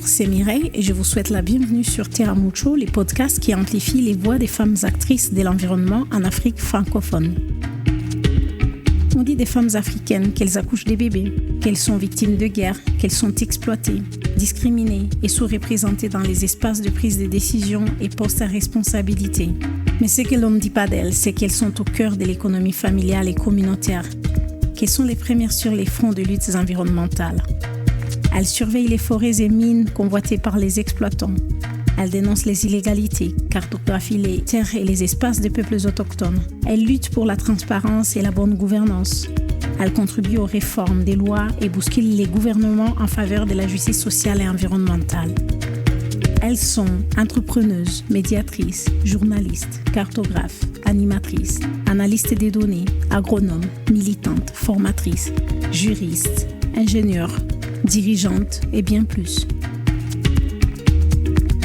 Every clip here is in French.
Bonjour, c'est Mireille et je vous souhaite la bienvenue sur Terra Mucho, les podcasts qui amplifient les voix des femmes actrices de l'environnement en Afrique francophone. On dit des femmes africaines qu'elles accouchent des bébés, qu'elles sont victimes de guerre, qu'elles sont exploitées, discriminées et sous-représentées dans les espaces de prise de décision et postes à responsabilité. Mais ce que l'on ne dit pas d'elles, c'est qu'elles sont au cœur de l'économie familiale et communautaire, qu'elles sont les premières sur les fronts de luttes environnementales. Elles surveillent les forêts et mines convoitées par les exploitants. Elles dénoncent les illégalités, cartographient les terres et les espaces des peuples autochtones. Elles luttent pour la transparence et la bonne gouvernance. Elles contribuent aux réformes des lois et bousculent les gouvernements en faveur de la justice sociale et environnementale. Elles sont entrepreneuses, médiatrices, journalistes, cartographes, animatrices, analystes des données, agronomes, militantes, formatrices, juristes, ingénieurs, dirigeantes et bien plus.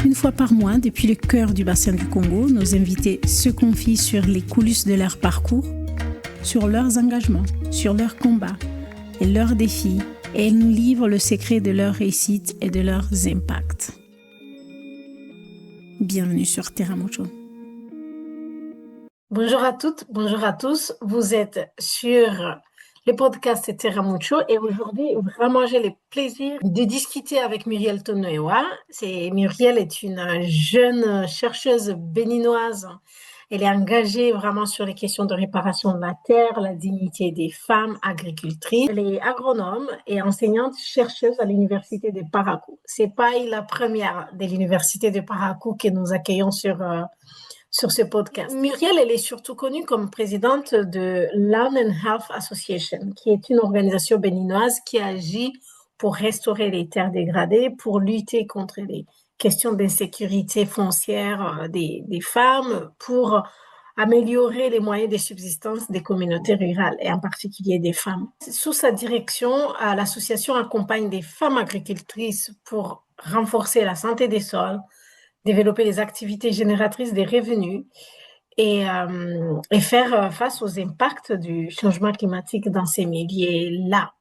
Une fois par mois, depuis le cœur du bassin du Congo, nos invités se confient sur les coulisses de leur parcours, sur leurs engagements, sur leurs combats et leurs défis, et elles nous livrent le secret de leur réussite et de leurs impacts. Bienvenue sur Terra Mucho. Bonjour à toutes, bonjour à tous. Vous êtes sur le podcast Terra Mucho et aujourd'hui, vraiment, j'ai le plaisir de discuter avec Muriel Tonoewa. Muriel est une jeune chercheuse béninoise. Elle est engagée vraiment sur les questions de réparation de la terre, la dignité des femmes, agricultrice. Elle est agronome et enseignante chercheuse à l'université de Parakou. C'est pas la première de l'université de Parakou que nous accueillons sur ce podcast. Muriel, elle est surtout connue comme présidente de Land and Health Association, qui est une organisation béninoise qui agit pour restaurer les terres dégradées, pour lutter contre les questions d'insécurité foncière des femmes, pour améliorer les moyens de subsistance des communautés rurales et en particulier des femmes. Sous sa direction, l'association accompagne des femmes agricultrices pour renforcer la santé des sols, développer des activités génératrices de revenus et faire face aux impacts du changement climatique dans ces milieux-là.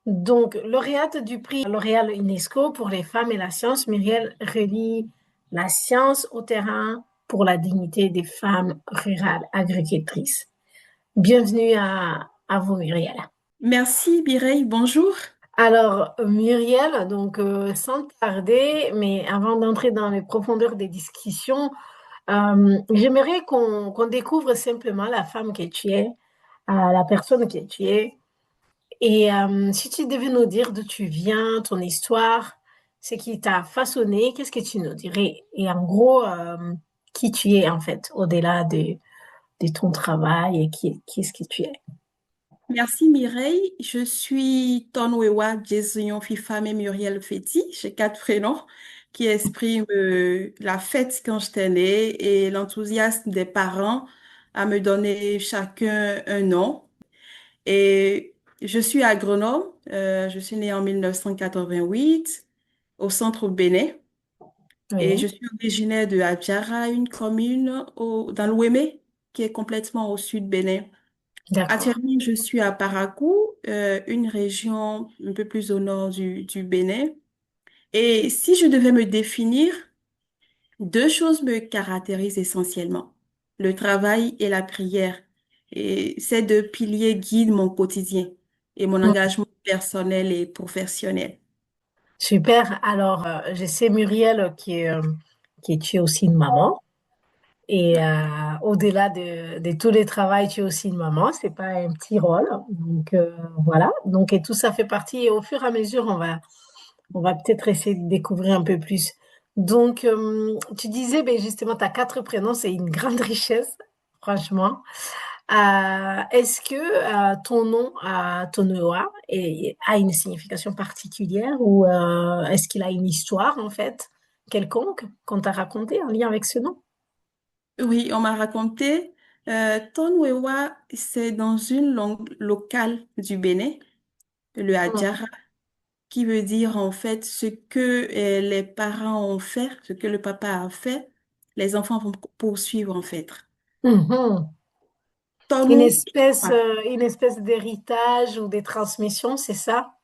Donc, lauréate du prix L'Oréal UNESCO pour les femmes et la science, Muriel relie la science au terrain pour la dignité des femmes rurales agricultrices. Bienvenue à vous, Muriel. Merci Mireille, bonjour. Alors, Muriel, donc sans tarder, mais avant d'entrer dans les profondeurs des discussions, j'aimerais qu'on découvre simplement la femme que tu es, la personne que tu es. Et si tu devais nous dire d'où tu viens, ton histoire, ce qui t'a façonné, qu'est-ce que tu nous dirais? Et en gros, qui tu es en fait, au-delà de ton travail et qui est-ce que tu es? Merci Mireille, je suis Tonoewa Djezion Fifame Muriel Feti, j'ai 4 prénoms qui expriment la fête quand j'étais née et l'enthousiasme des parents à me donner chacun un nom. Et je suis agronome, je suis née en 1988 au centre Bénin et je Oui, suis originaire de Adjara, une commune dans l'Ouémé qui est complètement au sud Bénin. d'accord. Actuellement, je suis à Parakou, une région un peu plus au nord du Bénin. Et si je devais me définir, 2 choses me caractérisent essentiellement, le travail et la prière. Et ces 2 piliers guident mon quotidien et mon engagement personnel et professionnel. Super. Alors, je sais, Muriel, qui tu es aussi une maman. Et au-delà de tous les travails, tu es aussi une maman. C'est pas un petit rôle. Donc, voilà. Donc, et tout ça fait partie. Et au fur et à mesure, on va peut-être essayer de découvrir un peu plus. Donc, tu disais, ben, justement, tu as 4 prénoms. C'est une grande richesse, franchement. Est-ce que ton nom, Tonoa, a une signification particulière ou est-ce qu'il a une histoire, en fait, quelconque qu'on t'a raconté en lien avec ce nom? Oui, on m'a raconté, Tonwewa, c'est dans une langue locale du Bénin, le Mhm. Adjara, qui veut dire en fait ce que les parents ont fait, ce que le papa a fait, les enfants vont poursuivre en fait. Mhm. Une Tonou, espèce, ouais, une espèce d'héritage ou de transmission, c'est ça?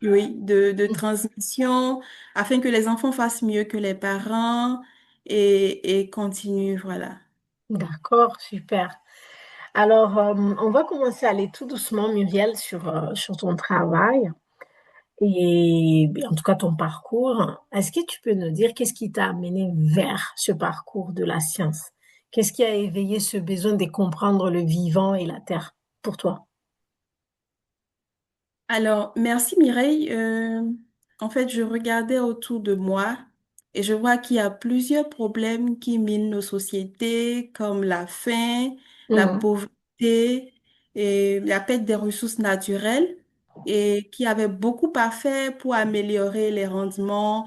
oui, de transmission, afin que les enfants fassent mieux que les parents et continuent, voilà. D'accord, super. Alors, on va commencer à aller tout doucement, Muriel, sur ton travail et en tout cas ton parcours. Est-ce que tu peux nous dire qu'est-ce qui t'a amené vers ce parcours de la science? Qu'est-ce qui a éveillé ce besoin de comprendre le vivant et la terre pour toi? Alors, merci Mireille. En fait, je regardais autour de moi et je vois qu'il y a plusieurs problèmes qui minent nos sociétés, comme la faim, la Hmm. pauvreté et la perte des ressources naturelles, et qui avaient beaucoup à faire pour améliorer les rendements,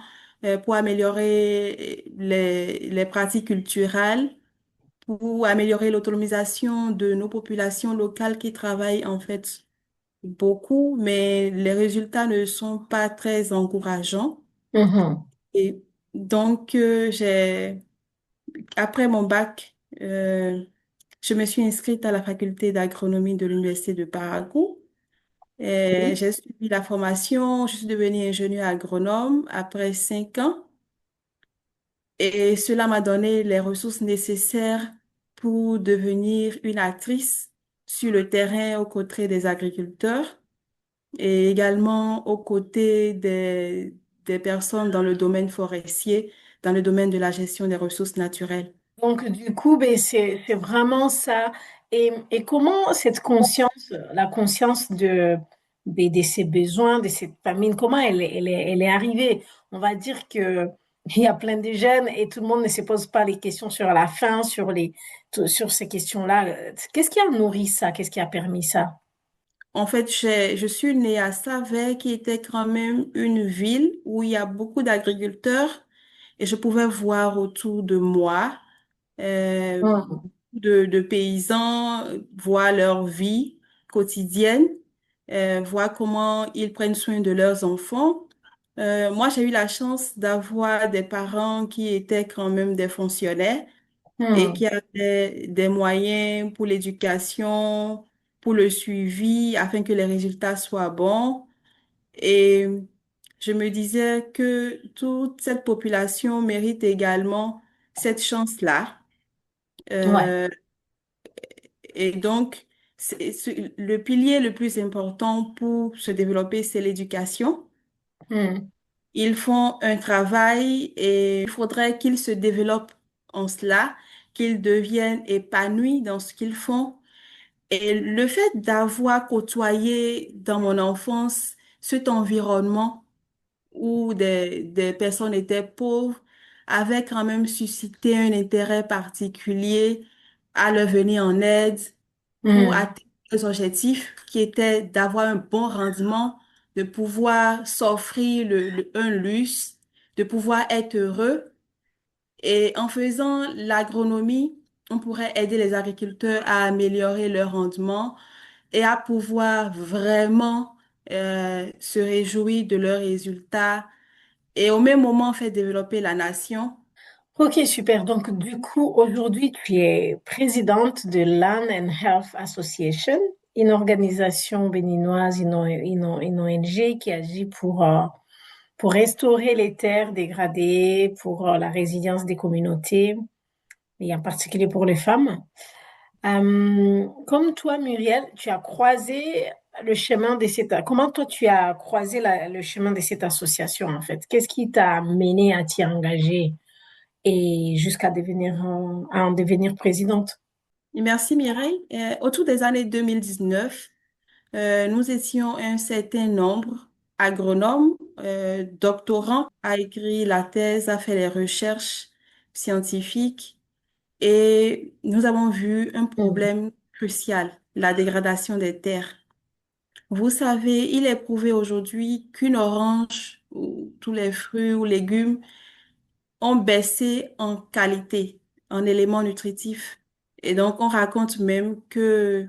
pour améliorer les pratiques culturelles, pour améliorer l'autonomisation de nos populations locales qui travaillent en fait beaucoup, mais les résultats ne sont pas très encourageants. Mhm. Et donc, après mon bac, je me suis inscrite à la faculté d'agronomie de l'Université de Parakou. Et Oui. j'ai suivi la formation, je suis devenue ingénieure agronome après 5 ans. Et cela m'a donné les ressources nécessaires pour devenir une actrice sur le terrain aux côtés des agriculteurs et également aux côtés des personnes dans le domaine forestier, dans le domaine de la gestion des ressources naturelles. Donc, du coup, ben, c'est vraiment ça. Et comment cette conscience, la conscience de ses besoins, de cette famine, comment elle est arrivée? On va dire que il y a plein de jeunes et tout le monde ne se pose pas les questions sur la faim, sur ces questions-là. Qu'est-ce qui a nourri ça? Qu'est-ce qui a permis ça? En fait, je suis née à Savès, qui était quand même une ville où il y a beaucoup d'agriculteurs et je pouvais voir autour de moi Hum, de paysans, voir leur vie quotidienne, voir comment ils prennent soin de leurs enfants. Moi, j'ai eu la chance d'avoir des parents qui étaient quand même des fonctionnaires et hum. qui avaient des moyens pour l'éducation, pour le suivi, afin que les résultats soient bons. Et je me disais que toute cette population mérite également cette chance-là. Ouais. Euh, et donc, le pilier le plus important pour se développer, c'est l'éducation. Hum, Ils font un travail et il faudrait qu'ils se développent en cela, qu'ils deviennent épanouis dans ce qu'ils font. Et le fait d'avoir côtoyé dans mon enfance cet environnement où des personnes étaient pauvres avait quand même suscité un intérêt particulier à leur venir en aide pour hum, atteindre les objectifs qui étaient d'avoir un bon rendement, de pouvoir s'offrir un luxe, de pouvoir être heureux. Et en faisant l'agronomie, on pourrait aider les agriculteurs à améliorer leur rendement et à pouvoir vraiment se réjouir de leurs résultats et au même moment faire développer la nation. Ok, super. Donc, du coup, aujourd'hui, tu es présidente de Land and Health Association, une organisation béninoise, une ONG qui agit pour restaurer les terres dégradées, pour la résilience des communautés, et en particulier pour les femmes. Comme toi, Muriel, tu as croisé le chemin de comment toi tu as croisé le chemin de cette association, en fait? Qu'est-ce qui t'a mené à t'y engager? Et jusqu'à à en devenir présidente. Et merci Mireille. Autour des années 2019, nous étions un certain nombre agronomes, doctorants, à écrire la thèse, à faire les recherches scientifiques et nous avons vu un Mm. problème crucial, la dégradation des terres. Vous savez, il est prouvé aujourd'hui qu'une orange ou tous les fruits ou légumes ont baissé en qualité, en éléments nutritifs. Et donc, on raconte même que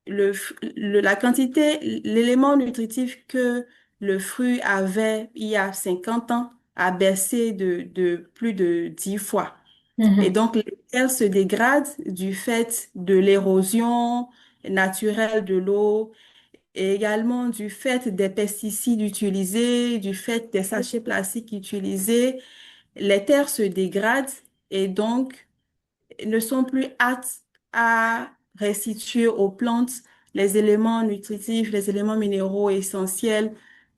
la quantité, l'élément nutritif que le fruit avait il y a 50 ans a baissé de plus de 10 fois. Et Mhm. donc, les terres se dégradent du fait de l'érosion naturelle de l'eau et également du fait des pesticides utilisés, du fait des sachets plastiques utilisés, les terres se dégradent et donc ne sont plus aptes à restituer aux plantes les éléments nutritifs, les éléments minéraux essentiels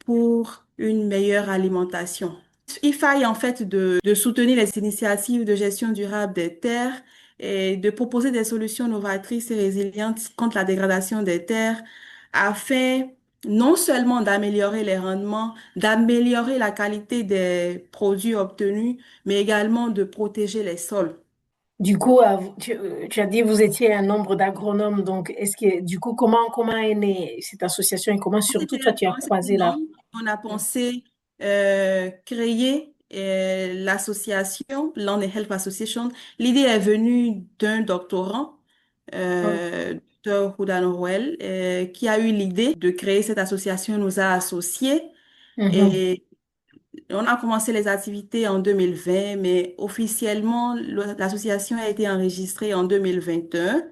pour une meilleure alimentation. Il faille en fait de soutenir les initiatives de gestion durable des terres et de proposer des solutions novatrices et résilientes contre la dégradation des terres afin non seulement d'améliorer les rendements, d'améliorer la qualité des produits obtenus, mais également de protéger les sols. Du coup, tu as dit que vous étiez un nombre d'agronomes, donc est-ce que du coup, comment est née cette association et comment surtout toi tu as En cet croisé là? moment, on a pensé créer l'association Land and Health Association. L'idée est venue d'un doctorant, Dr. Houdan Rouel, qui a eu l'idée de créer cette association, nous a associés Mhm. et on a commencé les activités en 2020, mais officiellement, l'association a été enregistrée en 2021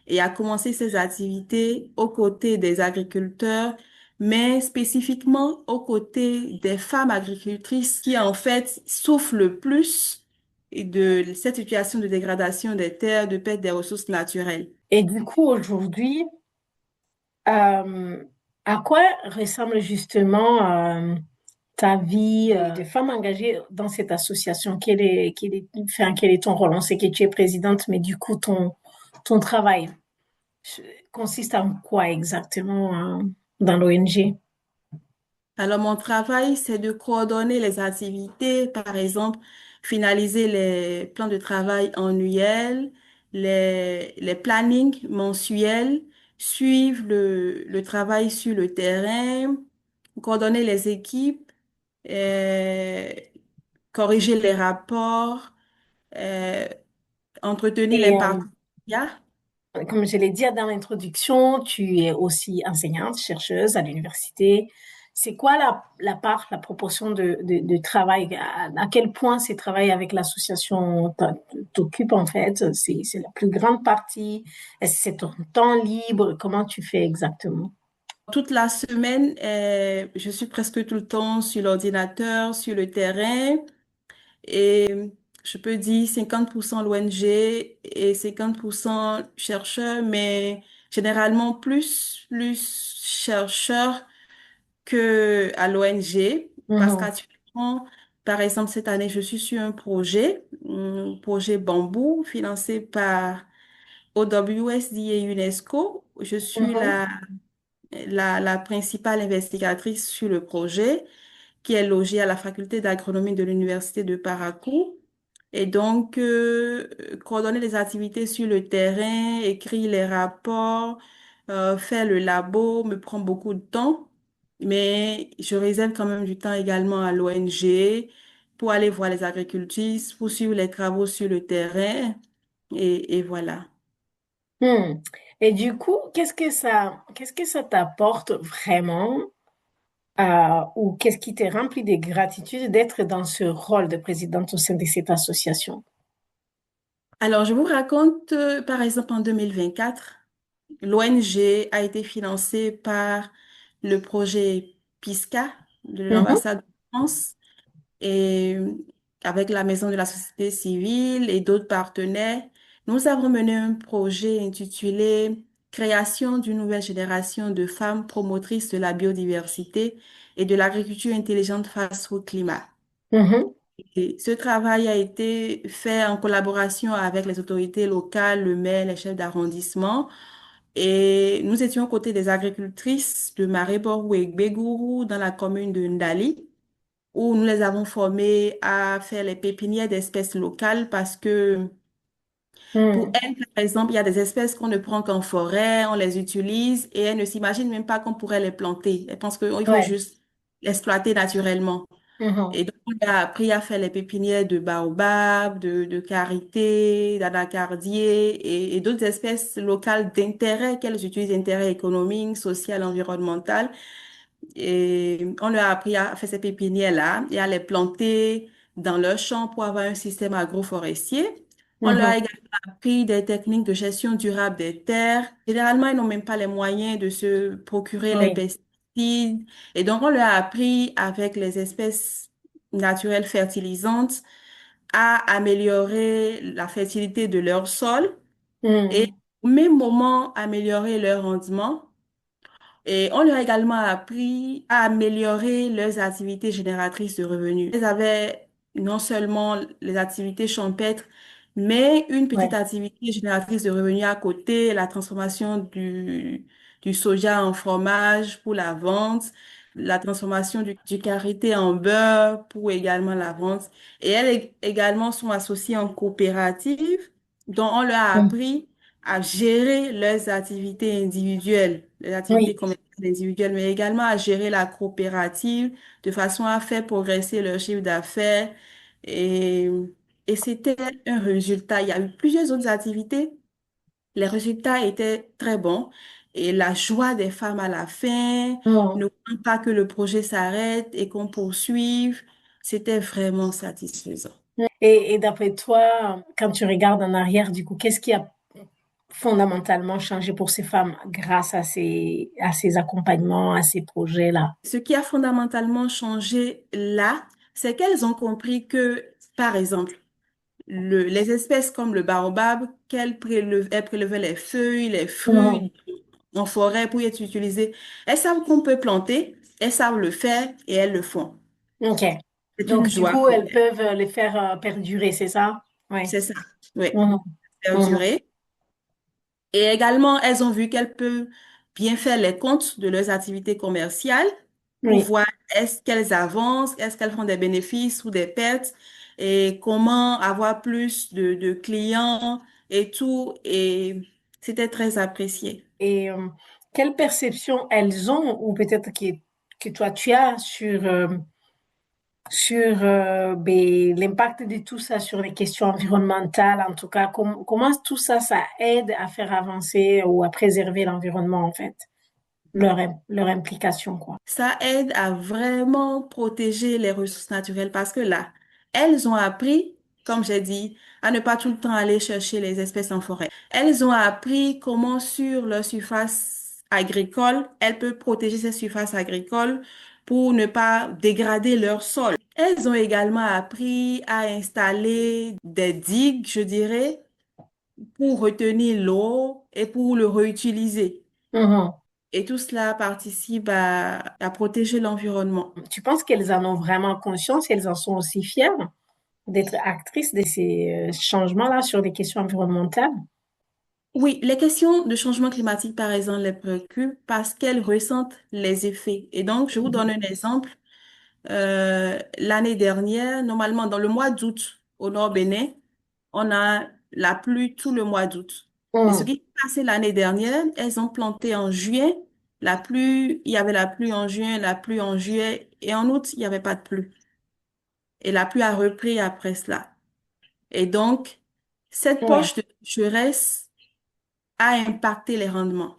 et a commencé ses activités aux côtés des agriculteurs, mais spécifiquement aux côtés des femmes agricultrices qui, en fait, souffrent le plus de cette situation de dégradation des terres, de perte des ressources naturelles. Et du coup, aujourd'hui, euh, à quoi ressemble justement ta vie de femme engagée dans cette association? Quel est ton rôle? On sait que tu es présidente, mais du coup, ton travail consiste en quoi exactement dans l'ONG? Alors, mon travail, c'est de coordonner les activités, par exemple, finaliser les plans de travail annuels, les plannings mensuels, suivre le travail sur le terrain, coordonner les équipes, euh, corriger les rapports, euh, entretenir les Et partenariats. comme je l'ai dit dans l'introduction, tu es aussi enseignante, chercheuse à l'université. C'est quoi la proportion de travail? À quel point ces travail avec l'association t'occupe en fait? C'est la plus grande partie? Est-ce que c'est ton temps libre? Comment tu fais exactement? Toute la semaine, je suis presque tout le temps sur l'ordinateur, sur le terrain. Et je peux dire 50% l'ONG et 50% chercheurs, mais généralement plus chercheurs que à l'ONG. Parce Mhm, qu'actuellement, par exemple, cette année, je suis sur un projet Bambou, financé par OWSD et UNESCO. Je suis mhm, la principale investigatrice sur le projet qui est logée à la faculté d'agronomie de l'Université de Parakou. Et donc, coordonner les activités sur le terrain, écrire les rapports, faire le labo me prend beaucoup de temps, mais je réserve quand même du temps également à l'ONG pour aller voir les agricultrices, pour suivre les travaux sur le terrain, et voilà. hmm. Et du coup, qu'est-ce que ça t'apporte vraiment? Ou qu'est-ce qui t'est rempli de gratitude d'être dans ce rôle de présidente au sein de cette association? Alors, je vous raconte, par exemple, en 2024, l'ONG a été financée par le projet PISCA de Mhm, l'ambassade de France et avec la Maison de la société civile et d'autres partenaires, nous avons mené un projet intitulé Création d'une nouvelle génération de femmes promotrices de la biodiversité et de l'agriculture intelligente face au climat. mhm, Et ce travail a été fait en collaboration avec les autorités locales, le maire, les chefs d'arrondissement. Et nous étions aux côtés des agricultrices de Maribor et Gbegourou dans la commune de Ndali, où nous les avons formées à faire les pépinières d'espèces locales parce que pour hmm. elles, par exemple, il y a des espèces qu'on ne prend qu'en forêt, on les utilise et elles ne s'imaginent même pas qu'on pourrait les planter. Elles pensent qu'il faut Ouais. juste l'exploiter naturellement. Mhm, Et donc, on a appris à faire les pépinières de baobab, de karité, d'anacardier et d'autres espèces locales d'intérêt qu'elles utilisent, d'intérêt économique, social, environnemental. Et on leur a appris à faire ces pépinières-là et à les planter dans leurs champs pour avoir un système agroforestier. On leur Mhm. a également appris des techniques de gestion durable des terres. Généralement, ils n'ont même pas les moyens de se procurer les Oui, pesticides. Et donc, on leur a appris avec les espèces naturelles fertilisantes à améliorer la fertilité de leur sol et mhm. au même moment améliorer leur rendement. Et on leur a également appris à améliorer leurs activités génératrices de revenus. Ils avaient non seulement les activités champêtres, mais une petite Ouais. activité génératrice de revenus à côté, la transformation du soja en fromage pour la vente, la transformation du karité en beurre pour également la vente. Et elles également sont associées en coopérative, dont on leur a Mhm. appris à gérer leurs activités individuelles, les activités Oui. commerciales individuelles, mais également à gérer la coopérative de façon à faire progresser leur chiffre d'affaires. Et, et c'était un résultat. Il y a eu plusieurs autres activités. Les résultats étaient très bons. Et la joie des femmes à la fin, Mhm. ne voulant pas que le projet s'arrête et qu'on poursuive, c'était vraiment satisfaisant. Et d'après toi, quand tu regardes en arrière, du coup, qu'est-ce qui a fondamentalement changé pour ces femmes grâce à ces accompagnements, à ces projets-là? Ce qui a fondamentalement changé là, c'est qu'elles ont compris que, par exemple, les espèces comme le baobab, elles prélevaient les feuilles, les Mhm. fruits en forêt pour y être utilisées. Elles savent qu'on peut planter, elles savent le faire et elles le font. OK. C'est une Donc, du joie coup, pour elles elles. peuvent les faire perdurer, c'est ça? Oui. C'est ça. Oui. Mhm. Mhm. Perdurer. Et également, elles ont vu qu'elles peuvent bien faire les comptes de leurs activités commerciales pour Oui. voir est-ce qu'elles avancent, est-ce qu'elles font des bénéfices ou des pertes et comment avoir plus de clients et tout. Et c'était très apprécié. Et quelle perception elles ont, ou peut-être que toi tu as sur l'impact de tout ça sur les questions environnementales, en tout cas, comment tout ça, ça aide à faire avancer ou à préserver l'environnement, en fait, leur implication, quoi. Ça aide à vraiment protéger les ressources naturelles parce que là, elles ont appris, comme j'ai dit, à ne pas tout le temps aller chercher les espèces en forêt. Elles ont appris comment sur leur surface agricole, elles peuvent protéger ces surfaces agricoles pour ne pas dégrader leur sol. Elles ont également appris à installer des digues, je dirais, pour retenir l'eau et pour le réutiliser. Mhm. Et tout cela participe à protéger l'environnement. Tu penses qu'elles en ont vraiment conscience et elles en sont aussi fières d'être actrices de ces changements-là sur des questions environnementales? Oui, les questions de changement climatique, par exemple, les préoccupent parce qu'elles ressentent les effets. Et donc, je vous donne un exemple. L'année dernière, normalement, dans le mois d'août, au Nord Bénin, on a la pluie tout le mois d'août. Mais ce qui Mhm. s'est passé l'année dernière, elles ont planté en juin. Il y avait la pluie en juin, la pluie en juillet, et en août, il n'y avait pas de pluie. Et la pluie a repris après cela. Et donc, cette Ouais. poche de sécheresse a impacté les rendements.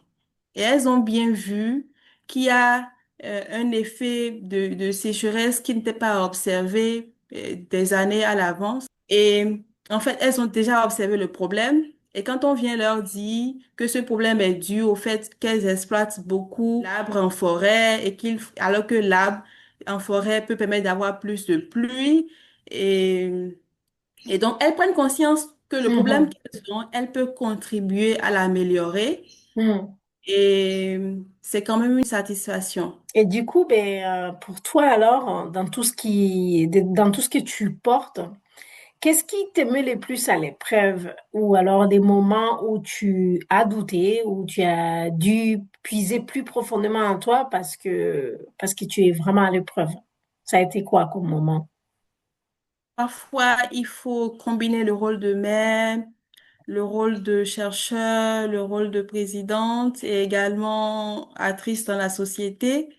Et elles ont bien vu qu'il y a un effet de sécheresse qui n'était pas observé des années à l'avance. Et en fait, elles ont déjà observé le problème. Et quand on vient leur dire que ce problème est dû au fait qu'elles exploitent beaucoup l'arbre en forêt alors que l'arbre en forêt peut permettre d'avoir plus de pluie et donc, elles prennent conscience que le problème Mhm. qu'elles ont, elles peuvent contribuer à l'améliorer Mhm. et c'est quand même une satisfaction. Et du coup, pour toi alors, dans tout ce que tu portes, qu'est-ce qui te met le plus à l'épreuve? Ou alors des moments où tu as douté, où tu as dû puiser plus profondément en toi parce que tu es vraiment à l'épreuve. Ça a été quoi comme moment? Parfois, il faut combiner le rôle de mère, le rôle de chercheur, le rôle de présidente et également actrice dans la société.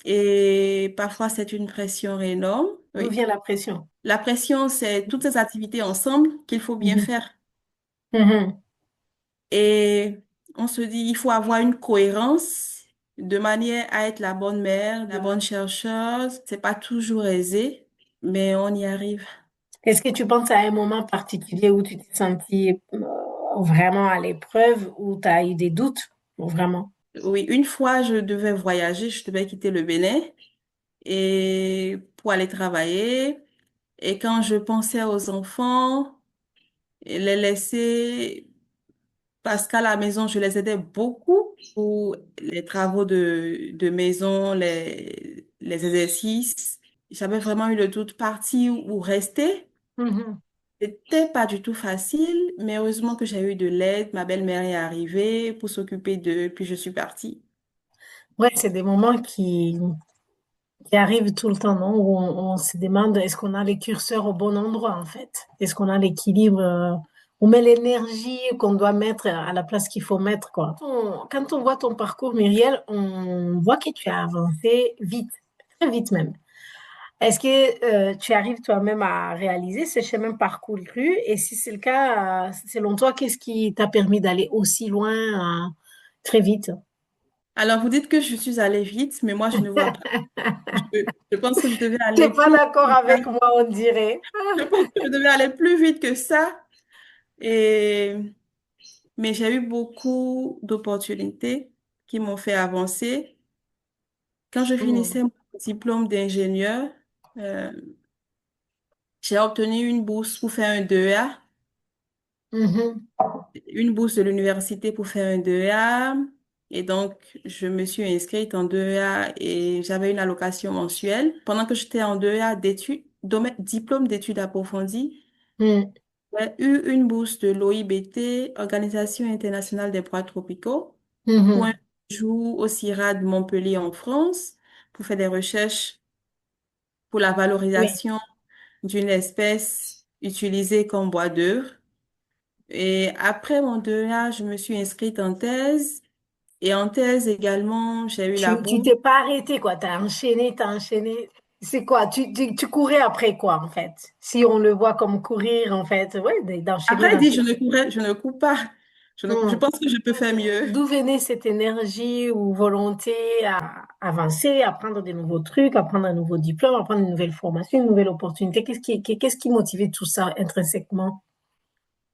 Et parfois, c'est une pression énorme. D'où Oui. vient la pression? La pression, c'est toutes ces activités ensemble qu'il faut bien Mhm. faire. Mhm. Et on se dit, il faut avoir une cohérence de manière à être la bonne mère, la bonne chercheuse. C'est pas toujours aisé, mais on y arrive. Est-ce que tu penses à un moment particulier où tu t'es senti vraiment à l'épreuve, où tu as eu des doutes, vraiment? Oui, une fois, je devais voyager, je devais quitter le Bénin et pour aller travailler. Et quand je pensais aux enfants, et les laisser, parce qu'à la maison, je les aidais beaucoup pour les travaux de maison, les exercices. J'avais vraiment eu le doute partir ou rester. Mhm. C'était pas du tout facile, mais heureusement que j'ai eu de l'aide. Ma belle-mère est arrivée pour s'occuper d'eux, puis je suis partie. Ouais, c'est des moments qui arrivent tout le temps, non? Où on se demande est-ce qu'on a les curseurs au bon endroit, en fait? Est-ce qu'on a l'équilibre, on met l'énergie qu'on doit mettre à la place qu'il faut mettre, quoi. Quand on voit ton parcours, Muriel, on voit que tu as avancé vite, très vite même. Est-ce que tu arrives toi-même à réaliser ce chemin parcouru? Et si c'est le cas, selon toi, qu'est-ce qui t'a permis d'aller aussi loin, très vite? Alors, vous dites que je suis allée vite, mais moi, je ne vois pas. Je, je pense que je devais T'es aller pas plus d'accord vite. avec moi, on dirait. Je pense que je devais aller plus vite que ça. Et, mais j'ai eu beaucoup d'opportunités qui m'ont fait avancer. Quand je Mm. finissais mon diplôme d'ingénieur, euh, j'ai obtenu une bourse pour faire un 2A, Mhm. une bourse de l'université pour faire un 2A. Et donc, je me suis inscrite en 2A et j'avais une allocation mensuelle. Pendant que j'étais en 2A d'études, diplôme d'études approfondies, Mm. j'ai eu une bourse de l'OIBT, Organisation internationale des pois tropicaux, pour un Mhm. jour au CIRAD Montpellier en France, pour faire des recherches pour la Oui. valorisation d'une espèce utilisée comme bois d'œuvre. Et après mon 2A, je me suis inscrite en thèse. Et en thèse également, j'ai eu la Tu bourse. t'es pas arrêté, quoi. T'as enchaîné, t'as enchaîné. C'est quoi? Tu courais après quoi, en fait? Si on le voit comme courir, en fait, ouais, d'enchaîner Après, dans dit, tes... je ne cours pas. Je Mm. pense que je peux faire mieux. D'où venait cette énergie ou volonté à avancer, à apprendre des nouveaux trucs, à prendre un nouveau diplôme, à prendre une nouvelle formation, une nouvelle opportunité? Qu'est-ce qui motivait tout ça intrinsèquement?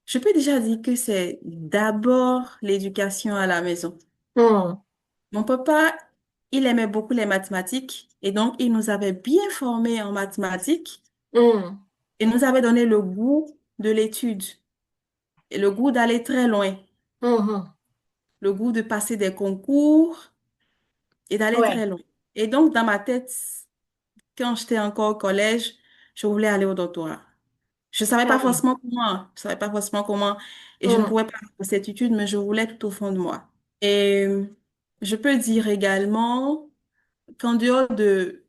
Je peux déjà dire que c'est d'abord l'éducation à la maison. Mm. Mon papa, il aimait beaucoup les mathématiques et donc il nous avait bien formés en mathématiques Mm. et nous avait donné le goût de l'étude et le goût d'aller très loin, Mhm. le goût de passer des concours et d'aller Ouais. très loin. Et donc, dans ma tête, quand j'étais encore au collège, je voulais aller au doctorat. Je savais Ah pas oui. forcément comment, je savais pas forcément comment et je ne Mm. pouvais pas faire cette étude, mais je voulais tout au fond de moi. Et je peux dire également qu'en dehors de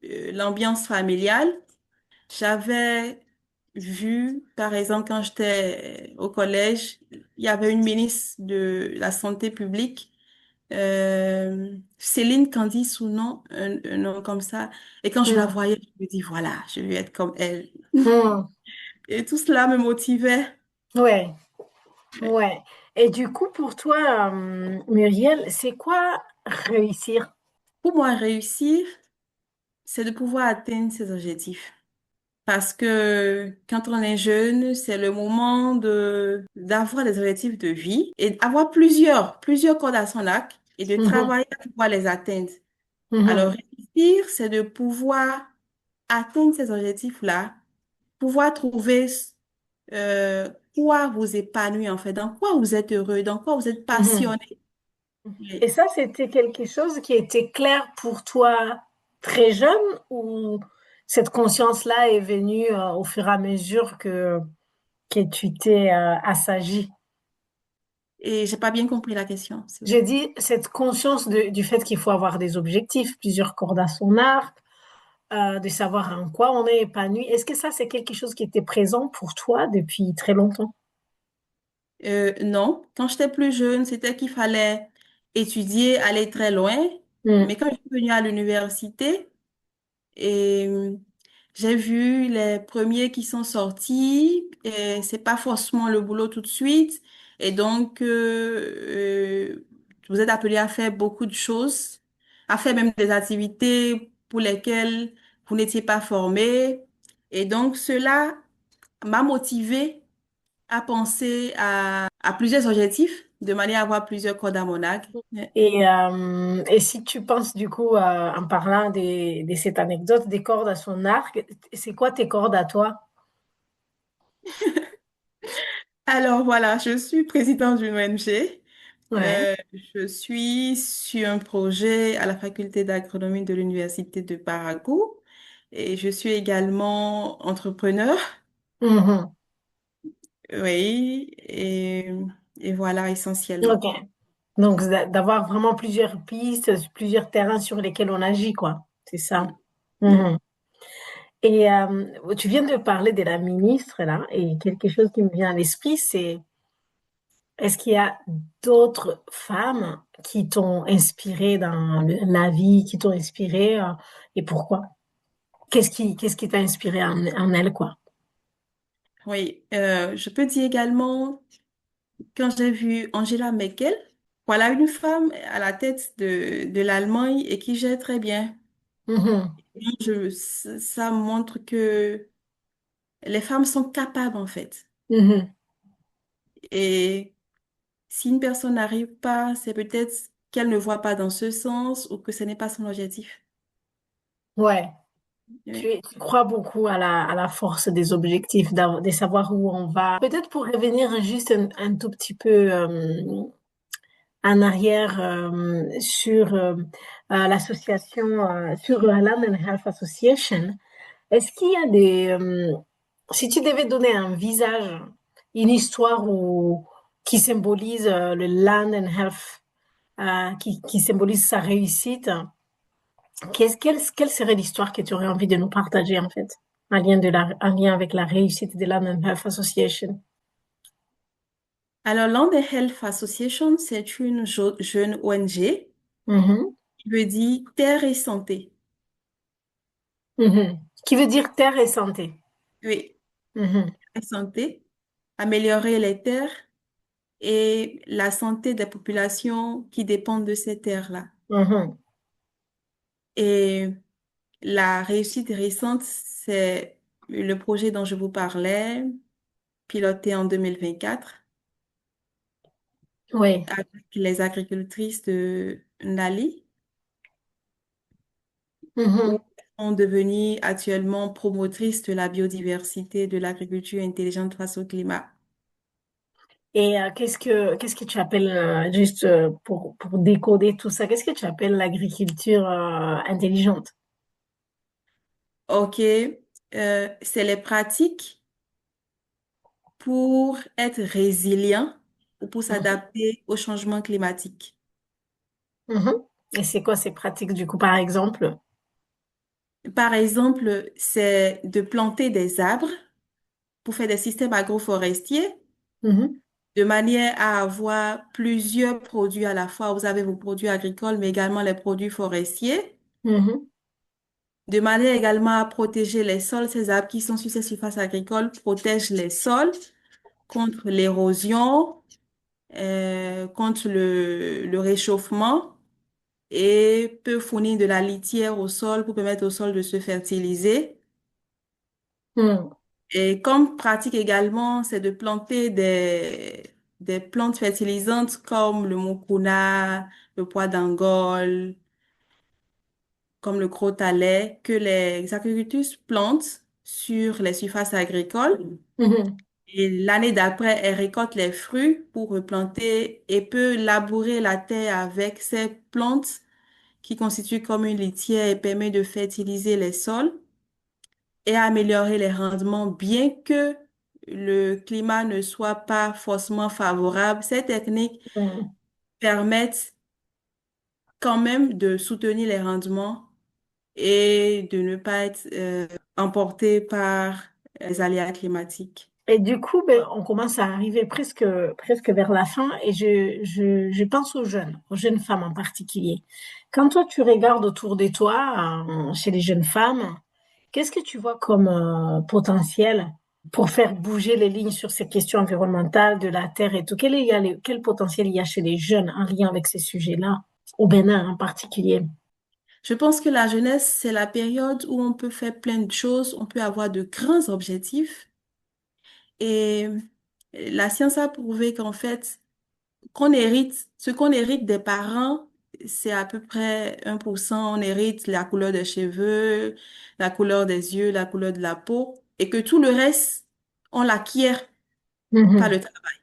l'ambiance familiale, j'avais vu, par exemple, quand j'étais au collège, il y avait une ministre de la Santé publique, Céline Candice ou non, un nom comme ça. Et quand je la Mm. voyais, je me dis, voilà, je veux être comme elle. Mm. Et tout cela me motivait. Ouais. Ouais. Ouais. Et du coup, pour toi, Muriel, c'est quoi réussir? Pour moi, réussir, c'est de pouvoir atteindre ses objectifs. Parce que quand on est jeune, c'est le moment d'avoir des objectifs de vie et d'avoir plusieurs cordes à son arc et de Mhm. travailler pour pouvoir les atteindre. Alors, Mhm. réussir, c'est de pouvoir atteindre ces objectifs-là, pouvoir trouver quoi vous épanouit en fait, dans quoi vous êtes heureux, dans quoi vous êtes Mhm. passionné. Et Et, ça, c'était quelque chose qui était clair pour toi très jeune ou cette conscience-là est venue au fur et à mesure que tu t'es assagi? et j'ai pas bien compris la question, s'il vous J'ai plaît. dit cette conscience du fait qu'il faut avoir des objectifs, plusieurs cordes à son arc, de savoir en quoi on est épanoui. Est-ce que ça, c'est quelque chose qui était présent pour toi depuis très longtemps? Non, quand j'étais plus jeune, c'était qu'il fallait étudier, aller très loin. Mais Mm. quand je suis venue à l'université, et j'ai vu les premiers qui sont sortis, et c'est pas forcément le boulot tout de suite. Et donc, vous êtes appelé à faire beaucoup de choses, à faire même des activités pour lesquelles vous n'étiez pas formé. Et donc, cela m'a motivée à penser à plusieurs objectifs de manière à avoir plusieurs cordes à mon arc. Et si tu penses du coup, en parlant de cette anecdote, des cordes à son arc, c'est quoi tes cordes à toi? Alors voilà, je suis présidente d'une ONG. Ouais. Je suis sur un projet à la faculté d'agronomie de l'Université de Barakou et je suis également entrepreneur. Mhm. Oui, et voilà essentiellement. Ok. Donc, d'avoir vraiment plusieurs pistes, plusieurs terrains sur lesquels on agit, quoi. C'est ça. Mm, mm. Mhm. Et tu viens de parler de la ministre, là, et quelque chose qui me vient à l'esprit, c'est est-ce qu'il y a d'autres femmes qui t'ont inspiré dans la vie, qui t'ont inspiré, et pourquoi? Qu'est-ce qui t'a inspiré en elle, quoi? Oui, je peux dire également, quand j'ai vu Angela Merkel, voilà une femme à la tête de l'Allemagne et qui gère très bien. Mhm. Ça montre que les femmes sont capables en fait. Mhm. Et si une personne n'arrive pas, c'est peut-être qu'elle ne voit pas dans ce sens ou que ce n'est pas son objectif. Ouais. Oui. Tu crois beaucoup à la force des objectifs, de savoir où on va. Peut-être pour revenir juste un tout petit peu en arrière sur l'association, sur Land and Health Association, est-ce qu'il y a si tu devais donner un visage, une histoire qui symbolise le Land and Health, qui symbolise sa réussite, quelle serait l'histoire que tu aurais envie de nous partager en fait, en lien avec la réussite de la Men's Health Association? Alors, Land Health Association, c'est une jeune ONG Mhm, qui veut dire terre et santé. mhm. Qui veut dire terre et santé. Oui, Mhm, et santé, améliorer les terres et la santé des populations qui dépendent de ces terres-là. mhm. Et la réussite récente, c'est le projet dont je vous parlais, piloté en 2024 Oui. avec les agricultrices de Nali, où Mhm. elles sont devenues actuellement promotrices de la biodiversité, de l'agriculture intelligente face au climat. Et qu'est-ce que tu appelles, juste pour décoder tout ça, qu'est-ce que tu appelles l'agriculture intelligente? OK, c'est les pratiques pour être résilient ou pour Mhm, s'adapter au changement climatique. mhm. Et c'est quoi ces pratiques du coup, par exemple? Par exemple, c'est de planter des arbres pour faire des systèmes agroforestiers Mhm, de manière à avoir plusieurs produits à la fois. Vous avez vos produits agricoles, mais également les produits forestiers, mhm, de manière également à protéger les sols. Ces arbres qui sont sur ces surfaces agricoles protègent les sols contre l'érosion, contre le réchauffement et peuvent fournir de la litière au sol pour permettre au sol de se fertiliser. mhm, Et comme pratique également, c'est de planter des plantes fertilisantes comme le mucuna, le pois d'Angole, comme le crotalait, que les agriculteurs plantent sur les surfaces agricoles. mhm. Et l'année d'après, elles récoltent les fruits pour replanter et peut labourer la terre avec ces plantes qui constituent comme une litière et permet de fertiliser les sols et améliorer les rendements, bien que le climat ne soit pas forcément favorable. Ces techniques Mhm. permettent quand même de soutenir les rendements et de ne pas être emporté par les aléas climatiques. Et du coup, ben, on commence à arriver presque vers la fin et je pense aux jeunes femmes en particulier. Quand toi, tu regardes autour de toi, chez les jeunes femmes, qu'est-ce que tu vois comme potentiel pour faire bouger les lignes sur ces questions environnementales, de la terre et tout? Quel potentiel il y a chez les jeunes en lien avec ces sujets-là, au Bénin en particulier? Je pense que la jeunesse, c'est la période où on peut faire plein de choses, on peut avoir de grands objectifs Et la science a prouvé qu'en fait, ce qu'on hérite des parents, c'est à peu près 1%. On hérite la couleur des cheveux, la couleur des yeux, la couleur de la peau, et que tout le reste, on l'acquiert par Mhm. le travail.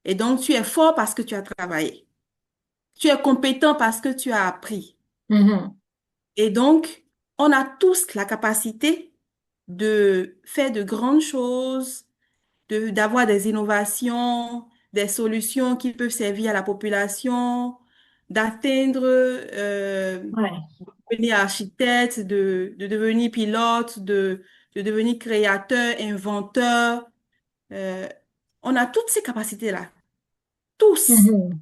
Et donc, tu es fort parce que tu as travaillé. Tu es compétent parce que tu as appris. Mhm. Et donc, on a tous la capacité de faire de grandes choses, d'avoir des innovations, des solutions qui peuvent servir à la population, d'atteindre, Ouais. de devenir architecte, de devenir pilote, de devenir créateur, inventeur. Euh, on a toutes ces capacités-là, tous. Mhm.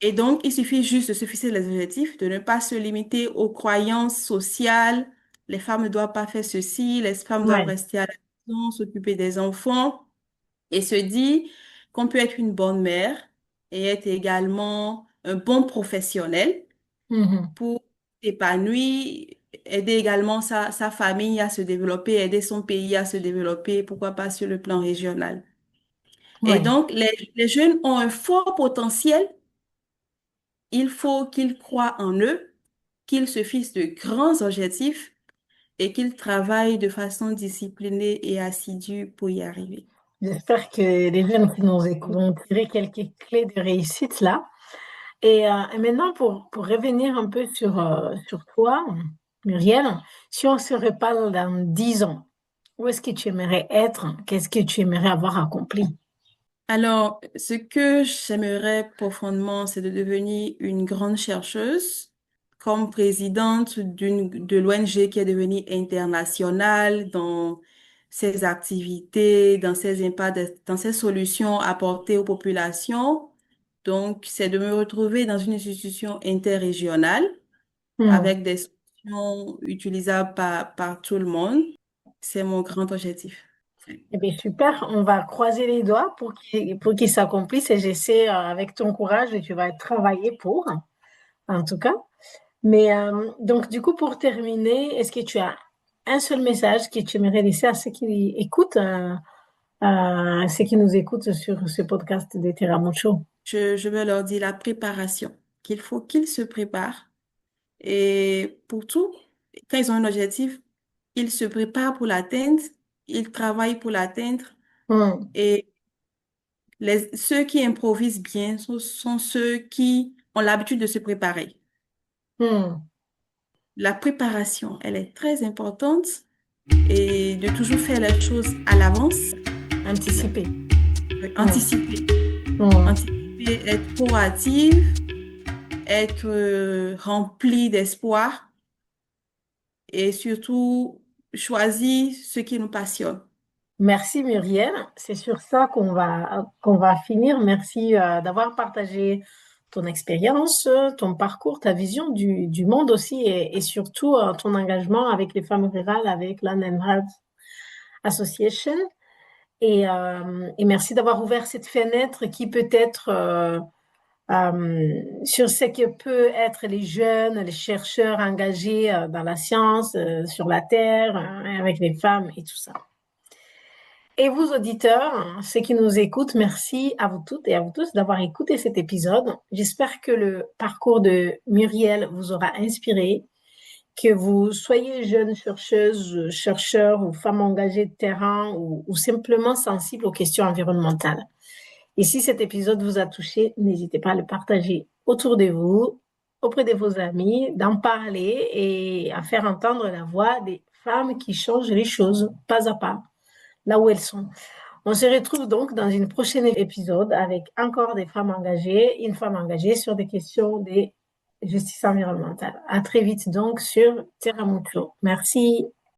Et donc, il suffit juste de se fixer les objectifs, de ne pas se limiter aux croyances sociales. Les femmes ne doivent pas faire ceci, les femmes doivent Ouais. rester à la maison, s'occuper des enfants, et se dire qu'on peut être une bonne mère et être également un bon professionnel Mhm. pour s'épanouir, aider également sa famille à se développer, aider son pays à se développer, pourquoi pas sur le plan régional. Et Ouais. donc, les jeunes ont un fort potentiel. Il faut qu'ils croient en eux, qu'ils se fixent de grands objectifs et qu'ils travaillent de façon disciplinée et assidue pour y arriver. J'espère que les jeunes qui nous écoutent vont tirer quelques clés de réussite là. Et maintenant, pour revenir un peu sur toi, Muriel, si on se reparle dans 10 ans, où est-ce que tu aimerais être? Qu'est-ce que tu aimerais avoir accompli? Alors, ce que j'aimerais profondément, c'est de devenir une grande chercheuse, comme présidente de l'ONG qui est devenue internationale dans ses activités, dans ses impacts, dans ses solutions apportées aux populations. Donc, c'est de me retrouver dans une institution interrégionale Hmm. avec des solutions utilisables par tout le monde. C'est mon grand objectif. Eh bien, super, on va croiser les doigts pour qu'il s'accomplisse et j'essaie, avec ton courage, et tu vas travailler pour, en tout cas. Mais donc, du coup, pour terminer, est-ce que tu as un seul message que tu aimerais laisser à ceux qui écoutent, ceux qui nous écoutent sur ce podcast de Terra Mucho? Je veux leur dire la préparation, qu'il faut qu'ils se préparent. Et pour tout, quand ils ont un objectif, ils se préparent pour l'atteindre, ils travaillent pour l'atteindre. Hmm. Et ceux qui improvisent bien sont ceux qui ont l'habitude de se préparer. Hmm. La préparation, elle est très importante et de toujours faire les choses à l'avance, Anticiper. Hmm. anticiper, Hmm. anticiper, être proactive, être rempli d'espoir et surtout choisir ce qui nous passionne. Merci Muriel. C'est sur ça qu'on va finir. Merci d'avoir partagé ton expérience, ton parcours, ta vision du monde aussi et surtout ton engagement avec les femmes rurales, avec la Health Association. Et merci d'avoir ouvert cette fenêtre qui peut être sur ce que peut être les jeunes, les chercheurs engagés dans la science, sur la Terre, avec les femmes et tout ça. Et vous, auditeurs, ceux qui nous écoutent, merci à vous toutes et à vous tous d'avoir écouté cet épisode. J'espère que le parcours de Muriel vous aura inspiré, que vous soyez jeunes chercheuses, chercheurs ou femmes engagées de terrain ou simplement sensibles aux questions environnementales. Et si cet épisode vous a touché, n'hésitez pas à le partager autour de vous, auprès de vos amis, d'en parler et à faire entendre la voix des femmes qui changent les choses pas à pas, là où elles sont. On se retrouve donc dans une prochaine épisode avec encore des femmes engagées, une femme engagée sur des questions de justice environnementale. À très vite donc sur Terra Mucho. Merci.